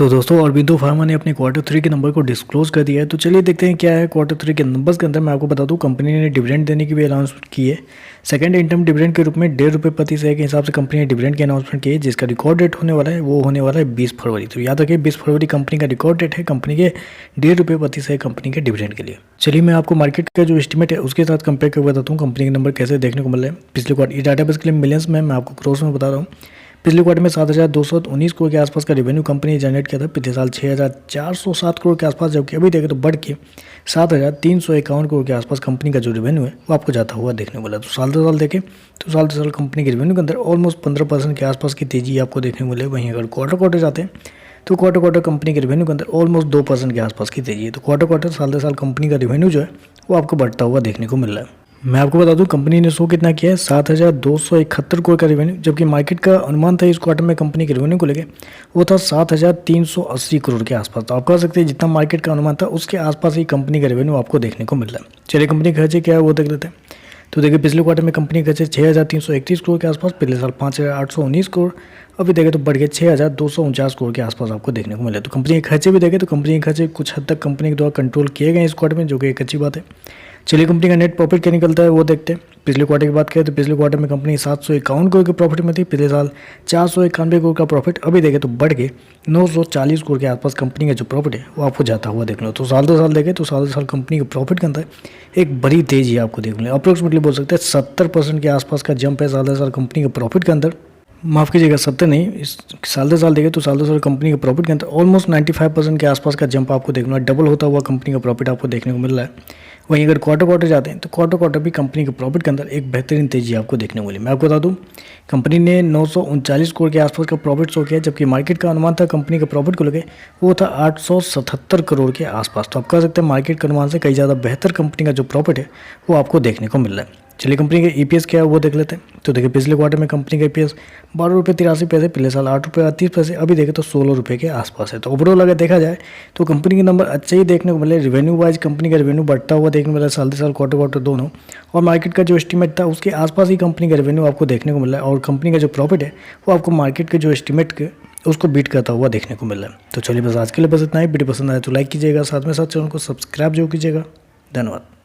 तो दोस्तों ऑरबिंदो फार्मा ने अपने क्वार्टर 3 के नंबर को डिस्क्लोज कर दिया है। तो चलिए देखते हैं क्या है क्वार्टर 3 के नंबर्स के अंदर। मैं आपको बता दूं कंपनी ने डिविडेंड देने की भी अनाउंसमेंट की है। सेकंड इंटर्म डिविडेंड के रूप में ₹1.5 प्रति शेयर के हिसाब से कंपनी ने डिविडेंड की अनाउंसमेंट की है, जिसका रिकॉर्ड डेट होने वाला है वो होने वाला है 20 फरवरी। तो याद रखिए 20 फरवरी कंपनी का रिकॉर्ड डेट है कंपनी के ₹1.5 प्रति शेयर कंपनी के डिविडेंड के लिए। चलिए मैं आपको मार्केट का जो एस्टीमेट है उसके साथ कंपेयर करके बताता हूँ कंपनी के नंबर कैसे देखने को मिल रहे हैं। पिछले क्वार्टर ये डाटा बेस के लिए मिलियंस में, मैं आपको क्रोर्स में बता रहा हूँ। पिछले क्वार्टर में 7,219 करोड़ के आसपास का रेवेन्यू कंपनी ने जनरेट किया था। पिछले साल 6,407 करोड़ के आसपास, जबकि अभी देखें तो बढ़ के 7,351 करोड़ के आसपास कंपनी का जो रेवेन्यू है वो आपको जाता हुआ देखने को मिला। तो साल दर साल देखें तो साल दर साल कंपनी के रेवेन्यू के अंदर ऑलमोस्ट 15% के आसपास की तेजी आपको देखने को मिले। वहीं अगर क्वार्टर जाते हैं तो क्वार्टर कंपनी के रेवेन्यू के अंदर ऑलमोस्ट 2% के आसपास की तेजी है। तो क्वार्टर साल दर साल कंपनी का रेवेन्यू जो है वो आपको बढ़ता हुआ देखने को मिल रहा है। मैं आपको बता दूं कंपनी ने शो कितना किया है, 7,271 करोड़ का रेवेन्यू, जबकि मार्केट का अनुमान था इस क्वार्टर में कंपनी के रेवेन्यू को लेकर वो था 7,380 करोड़ के आसपास। तो आप कह सकते हैं जितना मार्केट का अनुमान था उसके आसपास ही कंपनी का रेवेन्यू आपको देखने को मिल रहा है। चलिए कंपनी के खर्चे क्या है वो देख लेते हैं। तो देखिए पिछले क्वार्टर में कंपनी के खर्चे 6,331 करोड़ के आसपास, पिछले साल 5,819 करोड़, अभी देखें तो बढ़ गए 6,249 करोड़ के आसपास आपको देखने को मिले। तो कंपनी के खर्चे भी देखें तो कंपनी के खर्चे कुछ हद तक कंपनी के द्वारा कंट्रोल किए गए इस क्वार्टर में, जो कि एक अच्छी बात है। चलिए कंपनी का नेट प्रॉफिट क्या निकलता है वो देखते हैं। पिछले क्वार्टर की बात करें तो पिछले क्वार्टर में कंपनी 751 करोड़ के प्रॉफिट में थी, पिछले साल 491 करोड़ का प्रॉफिट, अभी देखें तो बढ़ के 940 करोड़ के आसपास कंपनी का जो प्रॉफिट है वो आपको जाता हुआ देख लो। तो साल दो साल देखें तो साल दो साल कंपनी के प्रॉफिट के अंदर एक बड़ी तेजी आपको देख लो। अप्रोक्सीमेटली बोल सकते हैं 70% के आसपास का जंप है साल दो साल कंपनी के प्रॉफिट के अंदर। माफ़ कीजिएगा 70 नहीं, इस साल दो साल देखें तो साल दो साल कंपनी के प्रॉफिट के अंदर ऑलमोस्ट 95% के आसपास का जंप आपको देखना है। डबल होता हुआ कंपनी का प्रॉफिट आपको देखने को मिल रहा है। वहीं अगर क्वार्टर जाते हैं तो क्वार्टर भी कंपनी के प्रॉफिट के अंदर एक बेहतरीन तेजी आपको देखने को मिली। मैं आपको बता दूं कंपनी ने 939 करोड़ के आसपास का प्रॉफिट शो किया, जबकि मार्केट का अनुमान था कंपनी के प्रॉफिट को लेकर वो था 877 करोड़ के आसपास। तो आप कह सकते हैं मार्केट के अनुमान से कई ज़्यादा बेहतर कंपनी का जो प्रॉफिट है वो आपको देखने को मिल रहा है। चलिए कंपनी के ईपीएस क्या है वो देख लेते हैं। तो देखिए पिछले क्वार्टर में कंपनी का ईपीएस ₹12.83, पिछले साल ₹8.38, अभी देखें तो ₹16 के आसपास है। तो ओवरऑल अगर देखा जाए तो कंपनी के नंबर अच्छे ही देखने को मिले। रेवेन्यू वाइज कंपनी का रेवेन्यू बढ़ता हुआ देखने को मिला साल दर साल क्वार्टर दोनों, और मार्केट का जो एस्टीमेट था उसके आसपास ही कंपनी का रेवेन्यू आपको देखने को मिला है, और कंपनी का जो प्रॉफिट है वो आपको मार्केट के जो एस्टीमेट के उसको बीट करता हुआ देखने को मिल रहा है। तो चलिए बस आज के लिए बस इतना ही। वीडियो पसंद आए तो लाइक कीजिएगा, साथ में साथ चैनल को सब्सक्राइब जरूर कीजिएगा। धन्यवाद।